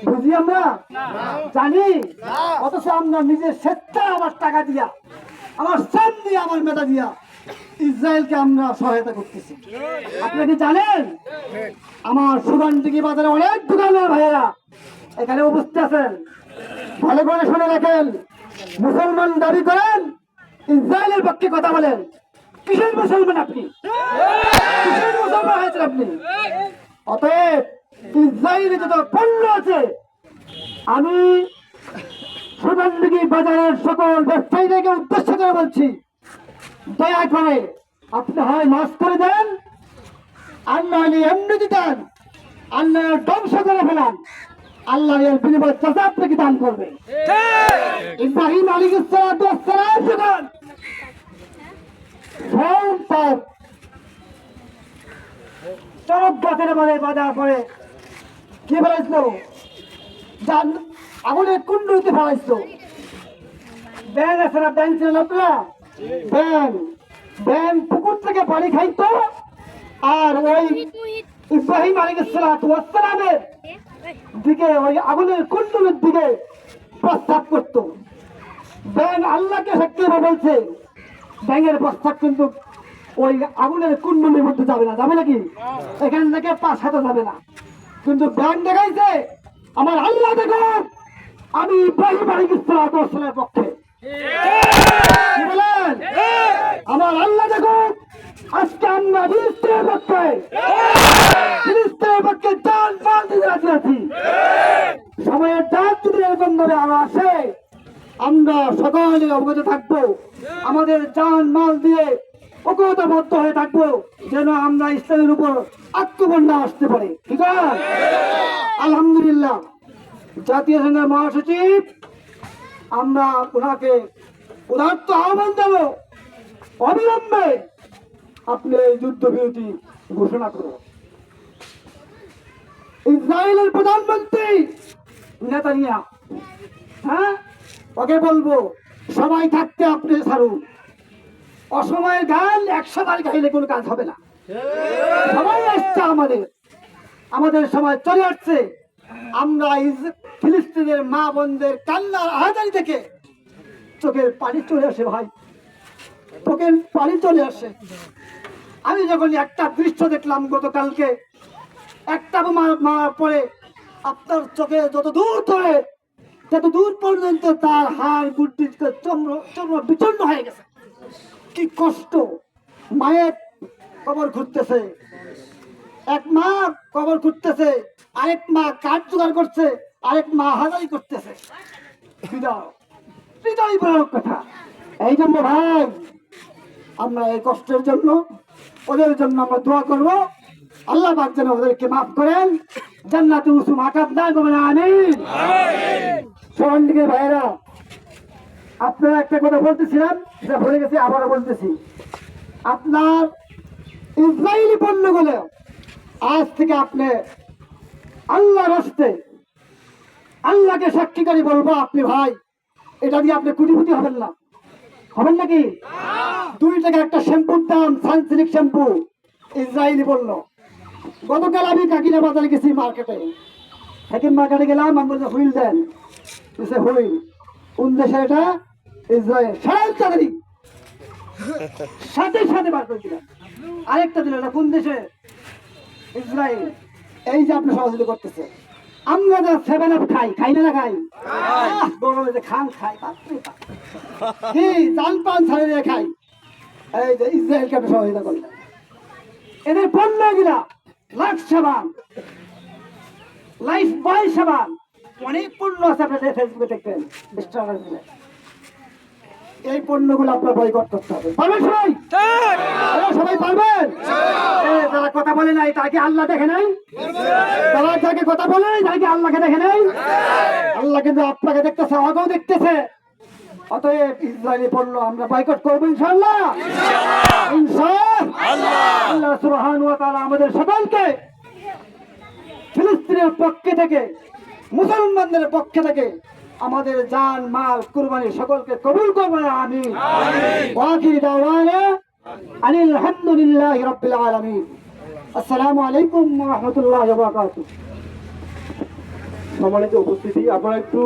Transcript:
বুঝি আমরা জানি, অথচ আমরা নিজের স্বেচ্ছায় আমার টাকা দিয়া, আমার শ্রম দিয়া, আমার মেধা দিয়া ইসরায়েলকে আমরা সহায়তা করতেছি। আপনি কি জানেন আমার সুগন্ধিকি বাজারে অনেক দোকানের ভাইয়েরা এখানে উপস্থিত আছেন, ভালো করে শুনে রাখেন। মুসলমান দাবি করেন, ইসরায়েলের পক্ষে কথা বলেন। কিসের মুসলমান আপনি? কিসের মুসলমান হয়েছেন আপনি? অতএব ইসরায়েলে যত পণ্য আছে, আমি সুগন্ধিকি বাজারের সকল ব্যবসায়ীদেরকে উদ্দেশ্য করে বলছি, দয়া করে আপনি হয় নাশ করে দেন, আর নাহলে এমনি দেন, আর নাহলে ধ্বংস করে ফেলান। আল্লাহ এর বিনিময় চাচা আপনাকে দান করবে। ইব্রাহিম আলাইহিস সালাম যখন চরক গাছের মধ্যে বাঁধা পড়ে কি ফেলাইছিল? আগুনের কুণ্ডুতে ফেলাইছিল। ব্যাং আছে না? ব্যাং ছিলেন আপনারা? ব্যাং ব্যাং পুকুর থেকে পানি খাইতো, আর ওই ইব্রাহিম আলাইহিস সালামের দিকে, ওই আগুনের কুণ্ডুলের দিকে প্রস্তাব করত। ব্যাং আল্লাহকে সাক্ষী বলছে, ব্যাঙের প্রস্তাব কিন্তু ওই আগুনের কুণ্ডলের মধ্যে যাবে না। যাবে নাকি? এখান থেকে পাশ হাতে যাবে না। কিন্তু ব্যাং দেখাইছে আমার আল্লাহ দেখো, আমি ইব্রাহিম আলাইহিস সালামের পক্ষে। কি বলেন? আমার আল্লাহ দেখো, আজকে আমরা ফিলিস্তিনের পক্ষে, ফিলিস্তিনের পক্ষে জান মাল দিতে রাজি আছি। সময়ের ডাক যদি এরকম ভাবে আরো আসে, আমরা সকলে অবগত থাকবো, আমাদের জান মাল দিয়ে ঐক্যবদ্ধ হয়ে থাকবো, যেন আমরা ইসলামের উপর আক্রমণ না আসতে পারে। ঠিক আছে? আলহামদুলিল্লাহ, জাতীয় সংঘের মহাসচিব, আমরা ওনাকে উদাত্ত আহ্বান দেব, অবিলম্বে আপনি যুদ্ধবিরতি ঘোষণা করুন। ইসরায়েলের প্রধানমন্ত্রী নেতানিয়াহু, হ্যাঁ, ওকে বলবো সবাই থাকতে আপনি ছাড়ুন। অসময়ের গান 100 বার গাইলে কোনো কাজ হবে না। সবাই আসছে, আমাদের সময় চলে আসছে। আমরা ফিলিস্তিনের মা বোনদের কান্নার আহাজারি থেকে চোখের পানি চলে আসে, ভাই, চোখের পানি চলে আসে। আমি যখন একটা দৃশ্য দেখলাম গতকালকে, একটা মারার পরে আপনার চোখে যত দূর পর্যন্ত তার হাড় গুড্ডি চর্ম বিচন্ন হয়ে গেছে। কি কষ্ট! মায়ের কবর খুঁড়তেছে, এক মা কবর খুঁড়তেছে, আরেক মা কাঠ জোগাড় করছে, আরেক মা হাজারি করতেছে। হৃদয় বড় কথা। এই জন্য ভাই, আমরা এই কষ্টের জন্য, ওদের জন্য আমরা দোয়া করবো, আল্লাহ পাক যেন ওদেরকে মাফ করেন, জান্নাতে উঁচু মাকাব দান করবেন। আমিন। সন্দিকে ভাইরা, আপনারা একটা কথা বলতেছিলাম, সেটা ভুলে গেছি, আবারও বলতেছি। আপনার ইসরায়েলি পণ্যগুলো আজ থেকে আপনি আল্লাহর হস্তে, আল্লাহকে সাক্ষী করে বলবো, আপনি ভাই, এটা দিয়ে আপনি কোটিপতি হবেন না। হবেন নাকি? 2 টাকা একটা শ্যাম্পুর দাম, সানসিল্ক শ্যাম্পু, ইসরায়েলি পণ্য। গতকাল আমি কাকিনা বাজারে গেছি, মার্কেটে, হাকিম মার্কেটে গেলাম। আমি বলছি হুইল দেন, হুইল কোন দেশে? এটা ইসরায়েল। সাথে সাথে বার করে দিলাম। আরেকটা দিল, এটা কোন দেশে? ইসরায়েল। এই যে আপনি সহযোগিতা করতেছে। আমরা যা 7 আপ খাই না খাই, গরমে যে খান খাই, কি চাল পান ছাড়িয়ে খাই। এই যে ইসরায়েলকে আপনি সহযোগিতা করলেন। এদের পণ্য গুলা লাক্স সাবান, লাইফ বয় সাবান, অনেক পণ্য আছে, আপনাদের ফেসবুকে দেখবেন। এই পণ্যগুলো আপনার বয়কট করতে হবে। পারবেন সবাই? সবাই পারবেন? যারা কথা বলে নাই তাকে আল্লাহ দেখে নাই? যারা যাকে কথা বলে নাই তাকে আল্লাহকে দেখে নাই? আল্লাহ কিন্তু আপনাকে দেখতেছে, আগেও দেখতেছে। অতএব ইসরায়েলি পণ্য আমরা বয়কট করবো ইনশাআল্লাহ। আল্লাহ সুবহানাহু ওয়া তাআলা আমাদের সকলকে ফিলিস্তিনের পক্ষে থেকে, মুসলমানদের পক্ষে থেকে আমাদের জান মাল কুরবানি সকলকে কবুল করবেন। আমিন। ওয়া আখিরু দাওয়ানা আনিল হামদুলিল্লাহি রাব্বিল আলামিন। আসসালামু আলাইকুম ওয়া রাহমাতুল্লাহি ওয়া বারাকাতুহু। সম্মানিত উপস্থিতি, আপনারা একটু